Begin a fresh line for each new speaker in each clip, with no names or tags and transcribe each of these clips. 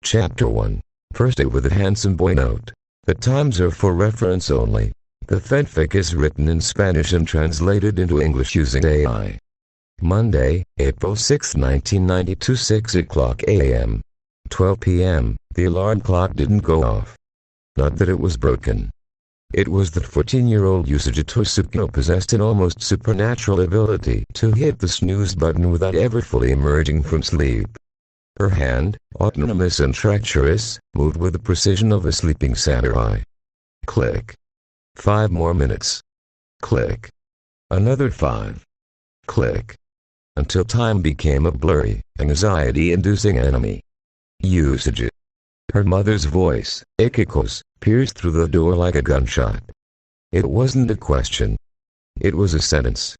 Chapter 1. First Day with a Handsome Boy. Note: the times are for reference only. The fanfic is written in Spanish and translated into English using AI. Monday, April 6, 1992, 6 o'clock a.m. 12 p.m. The alarm clock didn't go off. Not that it was broken. It was that 14-year-old Yusuke Tosuko possessed an almost supernatural ability to hit the snooze button without ever fully emerging from sleep. Her hand, autonomous and treacherous, moved with the precision of a sleeping samurai. Click. 5 more minutes. Click. Another 5. Click. Until time became a blurry, anxiety-inducing enemy. Usage. Her mother's voice, Ikiko's, pierced through the door like a gunshot. It wasn't a question. It was a sentence.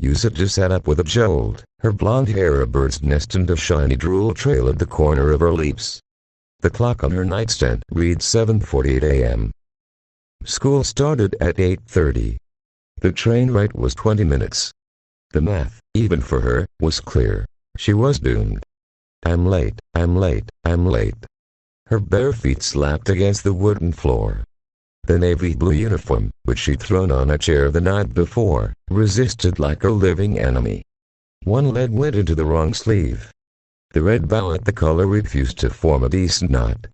Usage sat up with a jolt, her blonde hair a bird's nest and a shiny drool trail at the corner of her lips. The clock on her nightstand read 7:48 a.m. School started at 8:30. The train ride was 20 minutes. The math, even for her, was clear. She was doomed. I'm late, I'm late, I'm late. Her bare feet slapped against the wooden floor. The navy blue uniform, which she'd thrown on a chair the night before, resisted like a living enemy. One leg went into the wrong sleeve. The red bow at the collar refused to form a decent knot.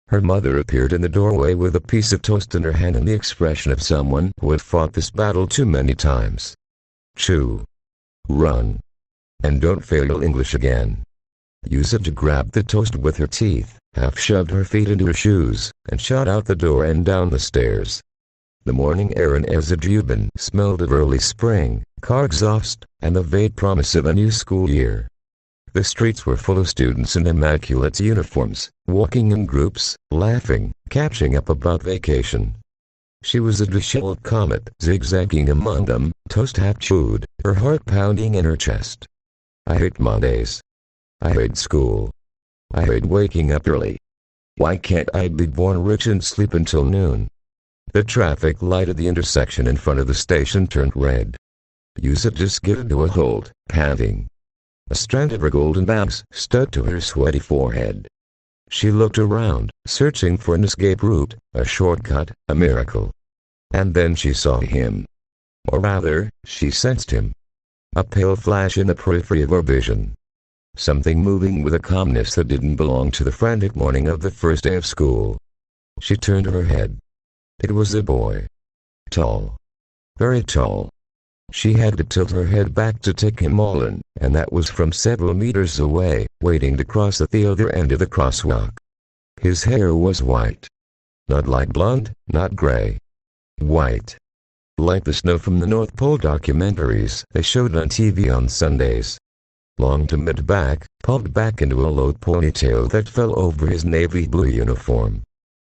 Her mother appeared in the doorway with a piece of toast in her hand and the expression of someone who had fought this battle too many times. Chew. Run. And don't fail English again. Usage grabbed the toast with her teeth, half-shoved her feet into her shoes, and shot out the door and down the stairs. The morning air in Ezejubin smelled of early spring, car exhaust, and the vague promise of a new school year. The streets were full of students in immaculate uniforms, walking in groups, laughing, catching up about vacation. She was a disheveled comet, zigzagging among them, toast half-chewed, her heart pounding in her chest. I hate Mondays. I hate school. I hate waking up early. Why can't I be born rich and sleep until noon? The traffic light at the intersection in front of the station turned red. Yusa just skidded to a halt, panting. A strand of her golden bangs stuck to her sweaty forehead. She looked around, searching for an escape route, a shortcut, a miracle. And then she saw him. Or rather, she sensed him. A pale flash in the periphery of her vision. Something moving with a calmness that didn't belong to the frantic morning of the first day of school. She turned her head. It was a boy. Tall. Very tall. She had to tilt her head back to take him all in, and that was from several meters away, waiting to cross at the other end of the crosswalk. His hair was white. Not light blonde, not gray. White. Like the snow from the North Pole documentaries they showed on TV on Sundays. Long to mid-back, pulled back into a low ponytail that fell over his navy blue uniform.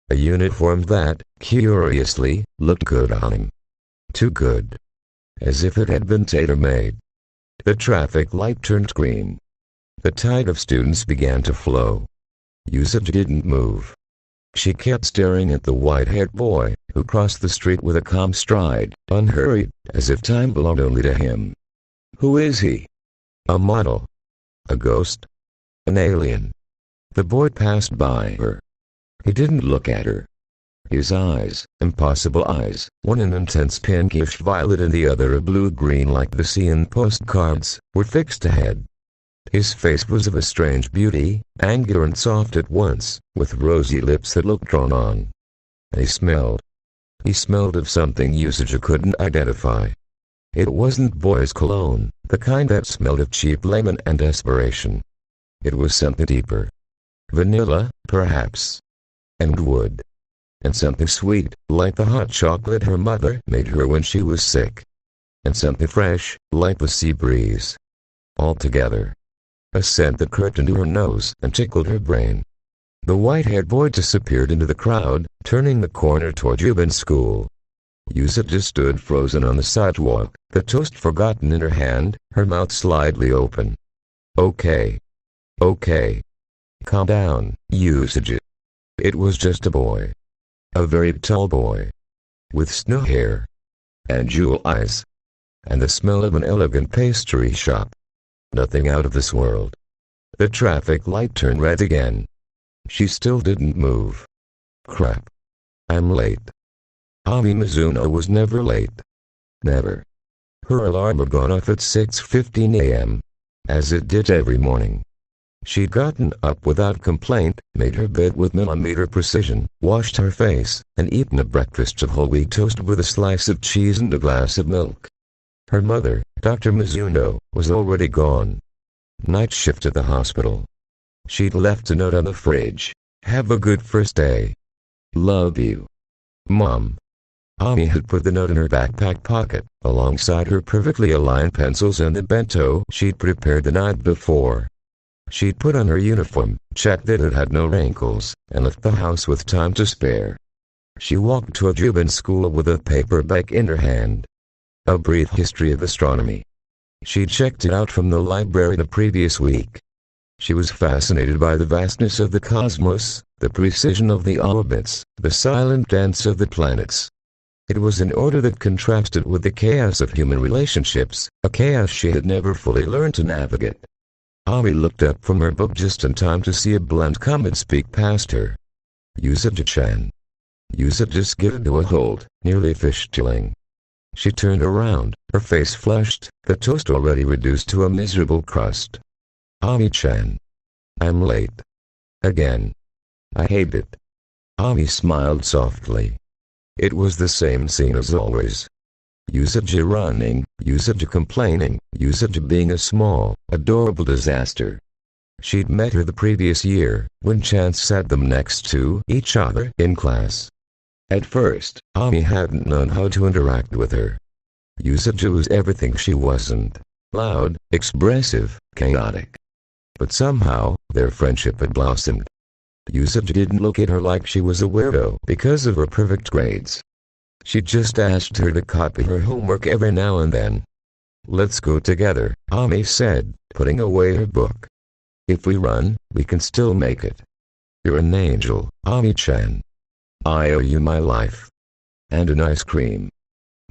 A uniform that, curiously, looked good on him. Too good. As if it had been tailor-made. The traffic light turned green. The tide of students began to flow. Usage didn't move. She kept staring at the white-haired boy, who crossed the street with a calm stride, unhurried, as if time belonged only to him. Who is he? A model? A ghost? An alien? The boy passed by her. He didn't look at her. His eyes, impossible eyes, one an intense pinkish violet and the other a blue-green like the sea in postcards, were fixed ahead. His face was of a strange beauty, angular and soft at once, with rosy lips that looked drawn on. And he smelled. He smelled of something Usage couldn't identify. It wasn't boys' cologne, the kind that smelled of cheap lemon and desperation. It was something deeper. Vanilla, perhaps. And wood. And something sweet, like the hot chocolate her mother made her when she was sick. And something fresh, like the sea breeze. All together. A scent that crept into her nose and tickled her brain. The white-haired boy disappeared into the crowd, turning the corner toward Jubin School. Usage stood frozen on the sidewalk, the toast forgotten in her hand, her mouth slightly open. Okay. Okay. Calm down, Usage. It was just a boy. A very tall boy. With snow hair. And jewel eyes. And the smell of an elegant pastry shop. Nothing out of this world. The traffic light turned red again. She still didn't move. Crap. I'm late. Ami Mizuno was never late. Never. Her alarm had gone off at 6:15 a.m., as it did every morning. She'd gotten up without complaint, made her bed with millimeter precision, washed her face, and eaten a breakfast of whole wheat toast with a slice of cheese and a glass of milk. Her mother, Dr. Mizuno, was already gone. Night shift at the hospital. She'd left a note on the fridge. Have a good first day. Love you. Mom. Ami had put the note in her backpack pocket, alongside her perfectly aligned pencils and the bento she'd prepared the night before. She'd put on her uniform, checked that it had no wrinkles, and left the house with time to spare. She walked to a Juban school with a paperback in her hand. A brief history of astronomy. She'd checked it out from the library the previous week. She was fascinated by the vastness of the cosmos, the precision of the orbits, the silent dance of the planets. It was an order that contrasted with the chaos of human relationships, a chaos she had never fully learned to navigate. Ami looked up from her book just in time to see a blunt comment speak past her. Usagi-chan. Usagi skidded to a halt, nearly fish-tailing. She turned around, her face flushed, the toast already reduced to a miserable crust. Ami-chan. I'm late. Again. I hate it. Ami smiled softly. It was the same scene as always. Usagi running, Usagi complaining, Usagi being a small, adorable disaster. She'd met her the previous year, when chance sat them next to each other in class. At first, Ami hadn't known how to interact with her. Usagi was everything she wasn't. Loud, expressive, chaotic. But somehow, their friendship had blossomed. Usagi didn't look at her like she was a weirdo because of her perfect grades. She just asked her to copy her homework every now and then. Let's go together, Ami said, putting away her book. If we run, we can still make it. You're an angel, Ami-chan. I owe you my life. And an ice cream.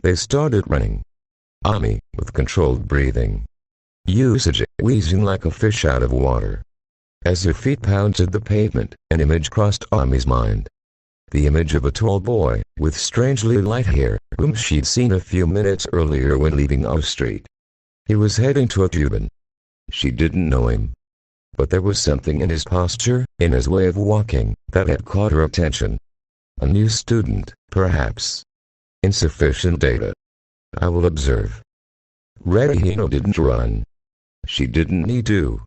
They started running. Ami, with controlled breathing. Usagi, wheezing like a fish out of water. As her feet pounded the pavement, an image crossed Ami's mind. The image of a tall boy, with strangely light hair, whom she'd seen a few minutes earlier when leaving our street. He was heading to a Juban. She didn't know him. But there was something in his posture, in his way of walking, that had caught her attention. A new student, perhaps. Insufficient data. I will observe. Redihino didn't run. She didn't need to.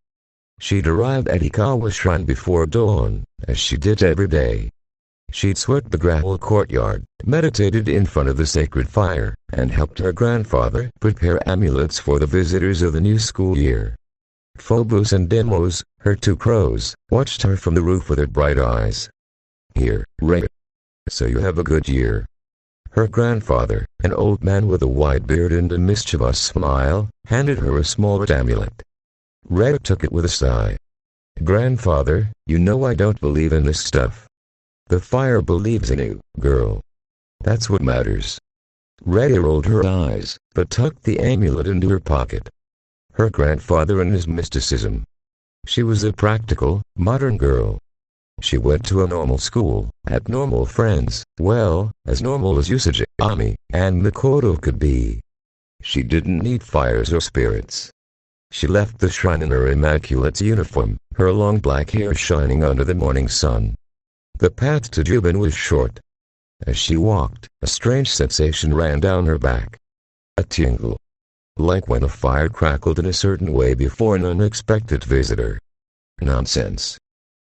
She'd arrived at Ikawa Shrine before dawn, as she did every day. She'd swept the gravel courtyard, meditated in front of the sacred fire, and helped her grandfather prepare amulets for the visitors of the new school year. Phobos and Demos, her two crows, watched her from the roof with their bright eyes. Here, Ray. So you have a good year. Her grandfather, an old man with a wide beard and a mischievous smile, handed her a small amulet. Ray took it with a sigh. Grandfather, you know I don't believe in this stuff. The fire believes in you, girl. That's what matters. Ray rolled her eyes, but tucked the amulet into her pocket. Her grandfather and his mysticism. She was a practical, modern girl. She went to a normal school, had normal friends, well, as normal as Usagi, Ami, and Mikoto could be. She didn't need fires or spirits. She left the shrine in her immaculate uniform, her long black hair shining under the morning sun. The path to Juban was short. As she walked, a strange sensation ran down her back. A tingle. Like when a fire crackled in a certain way before an unexpected visitor. Nonsense.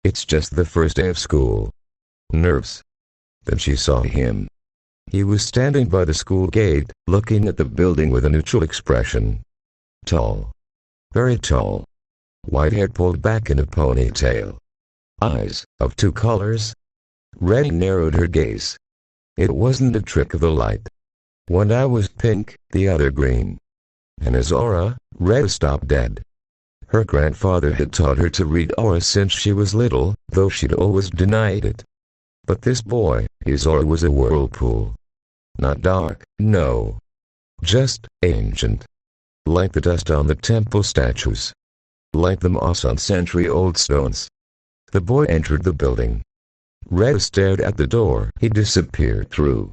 It's just the first day of school. Nerves. Then she saw him. He was standing by the school gate, looking at the building with a neutral expression. Tall. Very tall. White hair pulled back in a ponytail. Eyes, of two colors. Red narrowed her gaze. It wasn't a trick of the light. One eye was pink, the other green. And his aura, Red stopped dead. Her grandfather had taught her to read aura since she was little, though she'd always denied it. But this boy, his aura was a whirlpool. Not dark, no. Just ancient. Like the dust on the temple statues. Like the moss on century-old stones. The boy entered the building. Red stared at the door he disappeared through.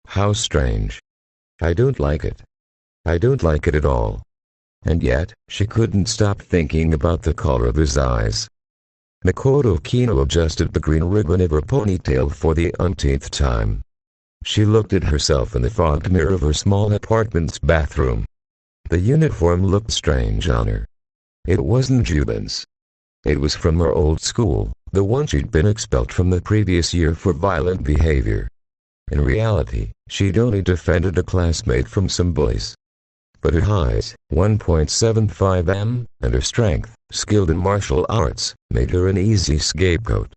How strange. I don't like it. I don't like it at all. And yet, she couldn't stop thinking about the color of his eyes. Makoto Kino adjusted the green ribbon of her ponytail for the umpteenth time. She looked at herself in the fogged mirror of her small apartment's bathroom. The uniform looked strange on her. It wasn't Juban's. It was from her old school, the one she'd been expelled from the previous year for violent behavior. In reality, she'd only defended a classmate from some bullies. But her height, 1.75 m, and her strength, skilled in martial arts, made her an easy scapegoat.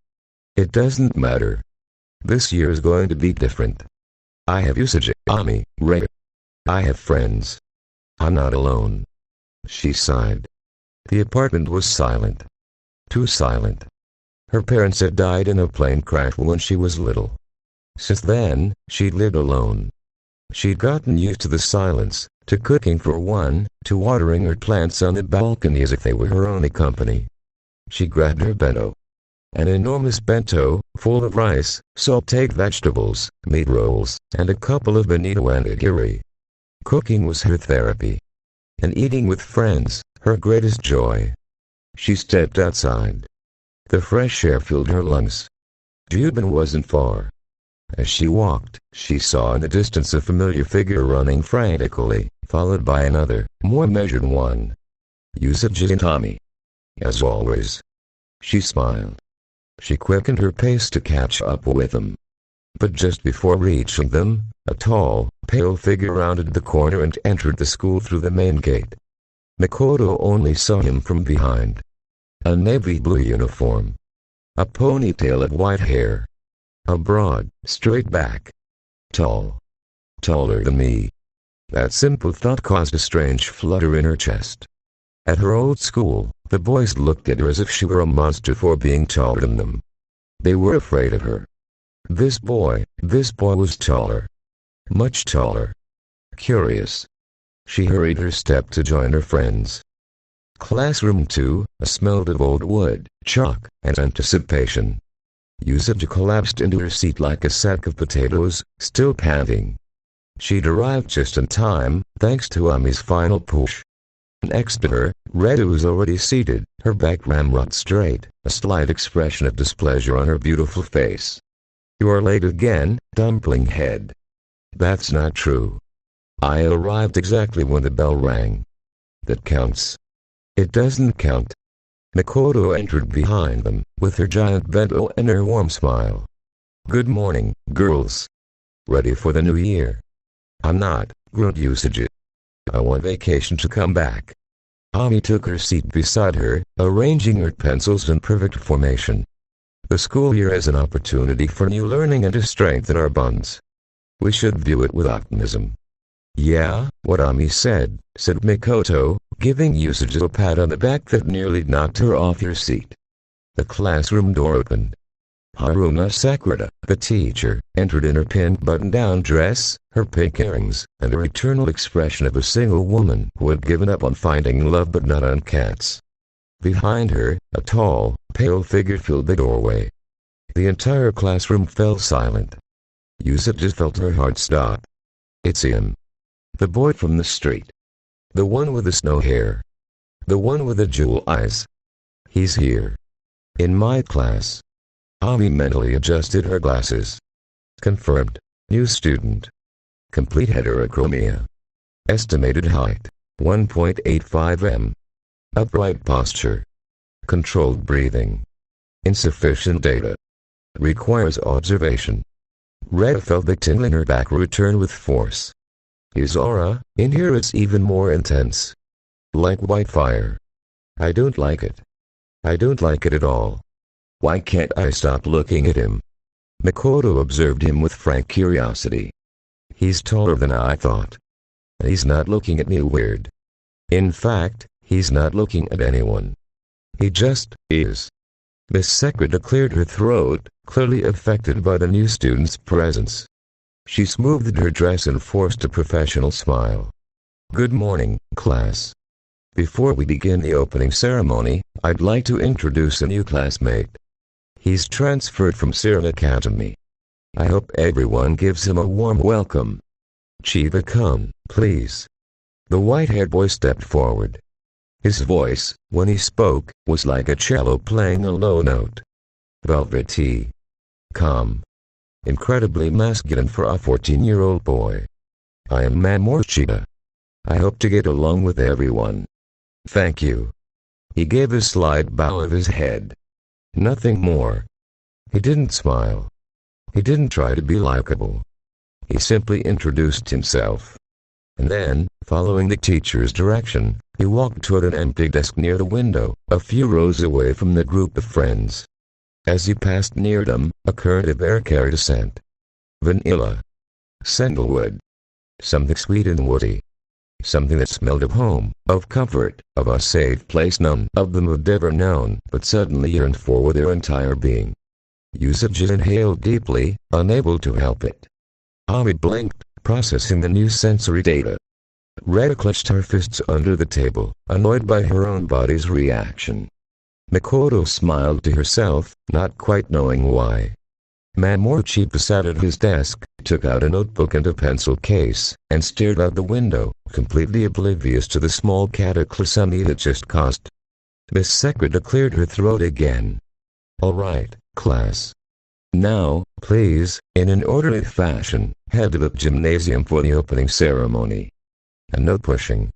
It doesn't matter. This year is going to be different. I have Usagi, Ami, Ray. I have friends. I'm not alone. She sighed. The apartment was silent. Too silent. Her parents had died in a plane crash when she was little. Since then, she'd lived alone. She'd gotten used to the silence, to cooking for one, to watering her plants on the balcony as if they were her only company. She grabbed her bento. An enormous bento, full of rice, sautéed vegetables, meat rolls, and a couple of bonito onigiri. Cooking was her therapy. And eating with friends, her greatest joy. She stepped outside. The fresh air filled her lungs. Juban wasn't far. As she walked, she saw in the distance a familiar figure running frantically, followed by another, more measured one. Usagi and Tommy. As always. She smiled. She quickened her pace to catch up with them. But just before reaching them, a tall, pale figure rounded the corner and entered the school through the main gate. Makoto only saw him from behind. A navy blue uniform. A ponytail of white hair. A broad, straight back. Tall. Taller than me. That simple thought caused a strange flutter in her chest. At her old school, the boys looked at her as if she were a monster for being taller than them. They were afraid of her. This boy was taller. Much taller. Curious. She hurried her step to join her friends. Classroom 2 smelled of old wood, chalk, and anticipation. Usagi collapsed into her seat like a sack of potatoes, still panting. She'd arrived just in time, thanks to Ami's final push. Next to her, Reda was already seated, her back ramrod straight, a slight expression of displeasure on her beautiful face. You are late again, dumpling head. That's not true. I arrived exactly when the bell rang. That counts. It doesn't count. Makoto entered behind them, with her giant bento and her warm smile. Good morning, girls. Ready for the new year? I'm not, grunted Usagi. I want vacation to come back. Ami took her seat beside her, arranging her pencils in perfect formation. The school year is an opportunity for new learning and to strengthen our bonds. We should view it with optimism. Yeah, what Ami said Makoto, giving Usagi a pat on the back that nearly knocked her off her seat. The classroom door opened. Haruna Sakura, the teacher, entered in her pink button-down dress, her pink earrings, and her eternal expression of a single woman who had given up on finding love but not on cats. Behind her, a tall, pale figure filled the doorway. The entire classroom fell silent. Usagi felt her heart stop. It's him. The boy from the street. The one with the snow hair. The one with the jewel eyes. He's here. In my class. Ami mentally adjusted her glasses. Confirmed. New student. Complete heterochromia. Estimated height, 1.85 m. Upright posture. Controlled breathing. Insufficient data. Requires observation. Red felt the tingle in her back return with force. His aura, in here it's even more intense. Like white fire. I don't like it. I don't like it at all. Why can't I stop looking at him? Makoto observed him with frank curiosity. He's taller than I thought. He's not looking at me weird. In fact, he's not looking at anyone. He just is. Miss Sakura cleared her throat, clearly affected by the new student's presence. She smoothed her dress and forced a professional smile. Good morning, class. Before we begin the opening ceremony, I'd like to introduce a new classmate. He's transferred from Siren Academy. I hope everyone gives him a warm welcome. Chiba, come, please." The white-haired boy stepped forward. His voice, when he spoke, was like a cello playing a low note. Velvety. Calm. Incredibly masculine for a 14-year-old boy. "I am Mamoru Chiba. I hope to get along with everyone. Thank you." He gave a slight bow of his head. Nothing more. He didn't smile. He didn't try to be likable. He simply introduced himself. And then, following the teacher's direction, he walked toward an empty desk near the window, a few rows away from the group of friends. As he passed near them, a current of air carried a scent. Vanilla. Sandalwood. Something sweet and woody. Something that smelled of home, of comfort, of a safe place none of them had ever known, but suddenly yearned for with their entire being. Usagi inhaled deeply, unable to help it. Ami blinked, processing the new sensory data. Retta clutched her fists under the table, annoyed by her own body's reaction. Makoto smiled to herself, not quite knowing why. Mamoru Chiba sat at his desk, took out a notebook and a pencil case, and stared out the window, completely oblivious to the small cataclysm he had just caused. Miss Sekreta cleared her throat again. "All right, class. Now, please, in an orderly fashion, head to the gymnasium for the opening ceremony." And no pushing.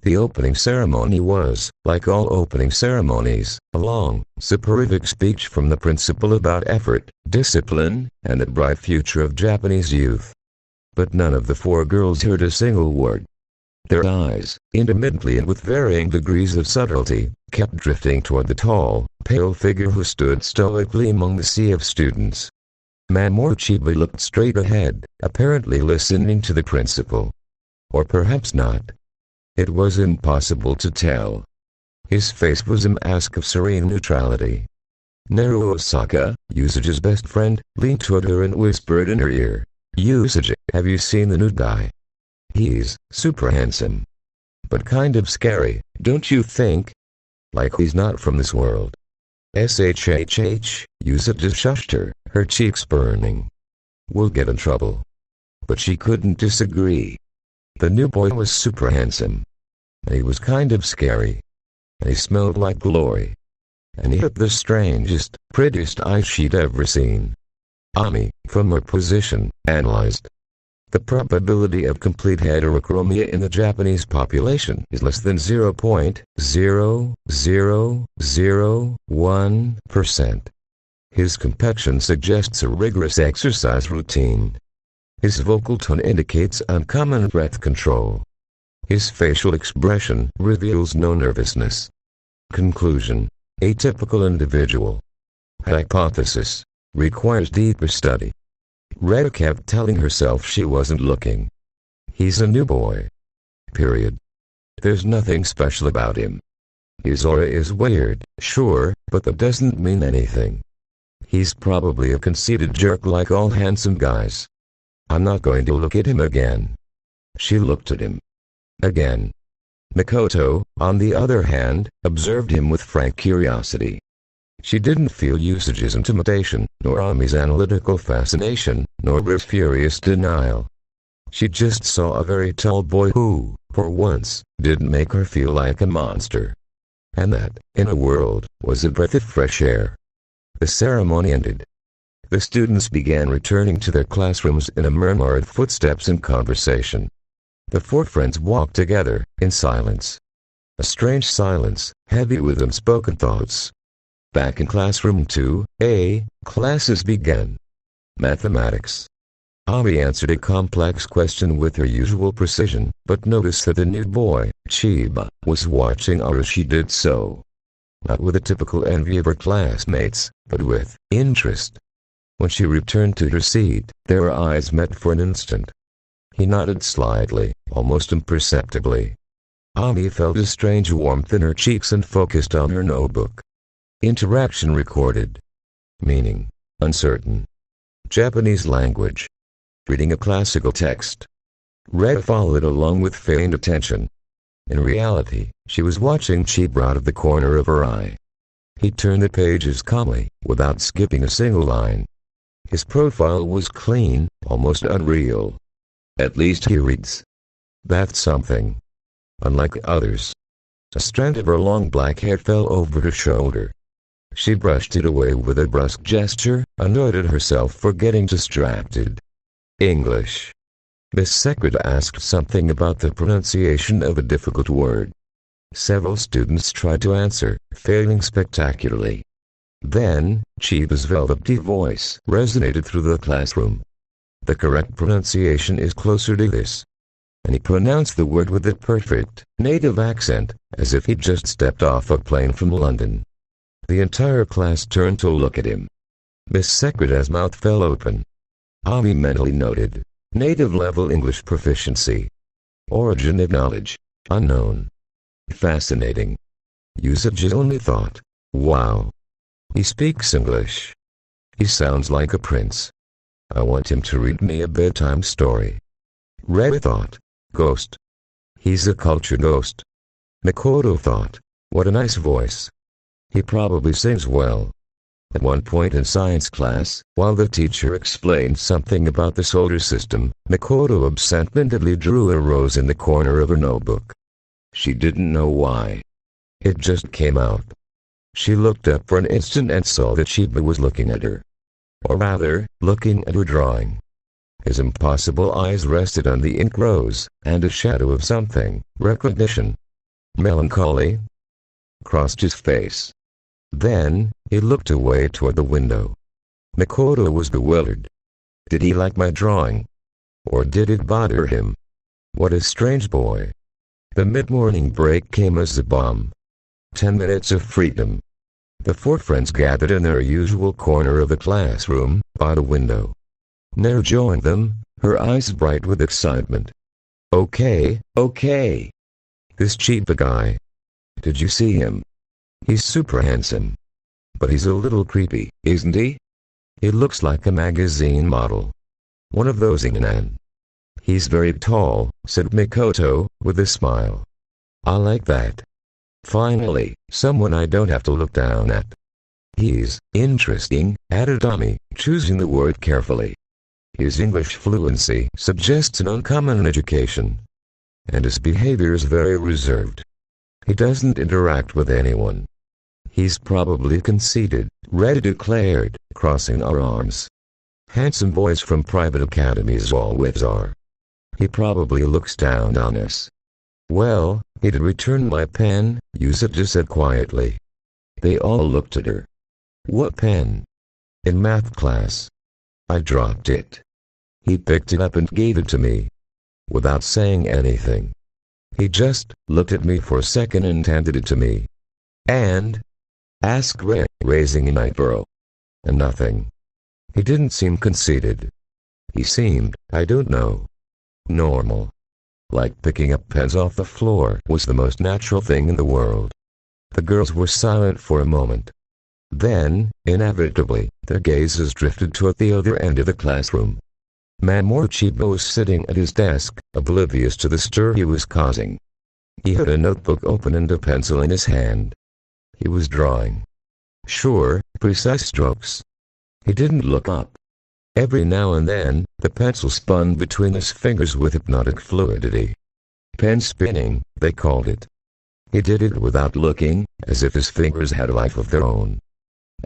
The opening ceremony was, like all opening ceremonies, a long, soporific speech from the principal about effort, discipline, and the bright future of Japanese youth. But none of the four girls heard a single word. Their eyes, intermittently and with varying degrees of subtlety, kept drifting toward the tall, pale figure who stood stoically among the sea of students. Mamoru Chiba looked straight ahead, apparently listening to the principal. Or perhaps not. It was impossible to tell. His face was a mask of serene neutrality. Naru Osaka, Usagi's best friend, leaned toward her and whispered in her ear, "Usagi, have you seen the new guy? He's super handsome. But kind of scary, don't you think? Like he's not from this world." "Shhh," Usagi shushed her, her cheeks burning. "We'll get in trouble." But she couldn't disagree. The new boy was super handsome. And he was kind of scary. And he smelled like glory. And he had the strangest, prettiest eyes she'd ever seen. Ami, from her position, analyzed. The probability of complete heterochromia in the Japanese population is less than 0.0001%. His complexion suggests a rigorous exercise routine. His vocal tone indicates uncommon breath control. His facial expression reveals no nervousness. Conclusion: atypical individual. Hypothesis: requires deeper study. Retta kept telling herself she wasn't looking. He's a new boy. Period. There's nothing special about him. His aura is weird, sure, but that doesn't mean anything. He's probably a conceited jerk like all handsome guys. I'm not going to look at him again. She looked at him. Again. Makoto, on the other hand, observed him with frank curiosity. She didn't feel Usagi's intimidation, nor Ami's analytical fascination, nor her furious denial. She just saw a very tall boy who, for once, didn't make her feel like a monster. And that, in a world, was a breath of fresh air. The ceremony ended. The students began returning to their classrooms in a murmur of footsteps and conversation. The four friends walked together, in silence. A strange silence, heavy with unspoken thoughts. Back in classroom 2A, classes began. Mathematics. Ami answered a complex question with her usual precision, but noticed that the new boy, Chiba, was watching her as she did so. Not with a typical envy of her classmates, but with interest. When she returned to her seat, their eyes met for an instant. He nodded slightly, almost imperceptibly. Ami felt a strange warmth in her cheeks and focused on her notebook. Interaction recorded. Meaning: uncertain. Japanese language. Reading a classical text. Retta followed along with feigned attention. In reality, she was watching Chiba out of the corner of her eye. He turned the pages calmly, without skipping a single line. His profile was clean, almost unreal. At least he reads. That's something. Unlike others. A strand of her long black hair fell over her shoulder. She brushed it away with a brusque gesture, annoyed at herself for getting distracted. English. Miss Secret asked something about the pronunciation of a difficult word. Several students tried to answer, failing spectacularly. Then, Chiba's velvety voice resonated through the classroom. The correct pronunciation is closer to this. And he pronounced the word with a perfect, native accent, as if he'd just stepped off a plane from London. The entire class turned to look at him. Miss Secreta's mouth fell open. Ami mentally noted. Native level English proficiency. Origin of knowledge. Unknown. Fascinating. Usage only thought. Wow. He speaks English. He sounds like a prince. I want him to read me a bedtime story. Red thought. Ghost. He's a culture ghost. Makoto thought. What a nice voice. He probably sings well. At one point in science class, while the teacher explained something about the solar system, Makoto absent-mindedly drew a rose in the corner of her notebook. She didn't know why. It just came out. She looked up for an instant and saw that Chiba was looking at her. Or rather, looking at her drawing. His impossible eyes rested on the ink rose, and a shadow of something, recognition, melancholy, crossed his face. Then, he looked away toward the window. Makoto was bewildered. Did he like my drawing? Or did it bother him? What a strange boy. The mid-morning break came as a bomb. 10 minutes of freedom. The four friends gathered in their usual corner of the classroom, by the window. Nair joined them, her eyes bright with excitement. Okay. This Chiba guy. Did you see him? He's super handsome. But he's a little creepy, isn't he? He looks like a magazine model. One of those Ingen. He's very tall, said Mikoto, with a smile. I like that. Finally, someone I don't have to look down at. He's interesting, added Ami, choosing the word carefully. His English fluency suggests an uncommon education. And his behavior is very reserved. He doesn't interact with anyone. He's probably conceited, Red declared, crossing our arms. Handsome boys from private academies always are. He probably looks down on us. Well, he'd return my pen, Yusuke said quietly. They all looked at her. What pen? In math class. I dropped it. He picked it up and gave it to me. Without saying anything. He just looked at me for a second and handed it to me. And? Asked Ray, raising an eyebrow. And nothing. He didn't seem conceited. He seemed, I don't know, normal. Like picking up pens off the floor was the most natural thing in the world. The girls were silent for a moment. Then, inevitably, their gazes drifted toward the other end of the classroom. Mamoru Chiba was sitting at his desk, oblivious to the stir he was causing. He had a notebook open and a pencil in his hand. He was drawing. Sure, precise strokes. He didn't look up. Every now and then, the pencil spun between his fingers with hypnotic fluidity. Pen spinning, they called it. He did it without looking, as if his fingers had a life of their own.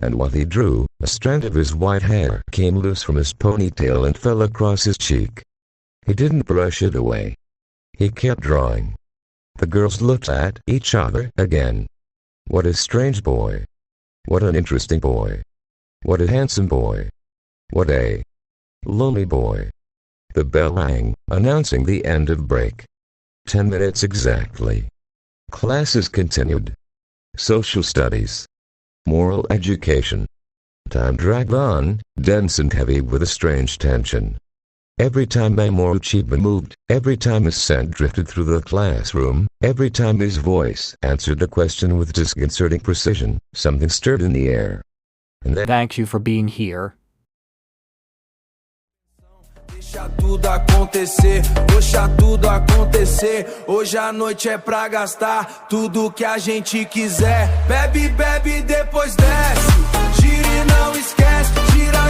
And while he drew, a strand of his white hair came loose from his ponytail and fell across his cheek. He didn't brush it away. He kept drawing. The girls looked at each other again. What a strange boy. What an interesting boy. What a handsome boy. What a lonely boy. The bell rang, announcing the end of break. 10 minutes exactly. Classes continued. Social studies. Moral education. Time dragged on, dense and heavy with a strange tension. Every time Mamoru Chiba moved, every time his scent drifted through the classroom, every time his voice answered a question with disconcerting precision, something stirred in the air. And then,
thank you for being here. Deixa tudo acontecer, deixa tudo acontecer. Hoje a noite é pra gastar tudo que a gente quiser. Bebe, bebe, depois desce. Gira e não esquece, gira,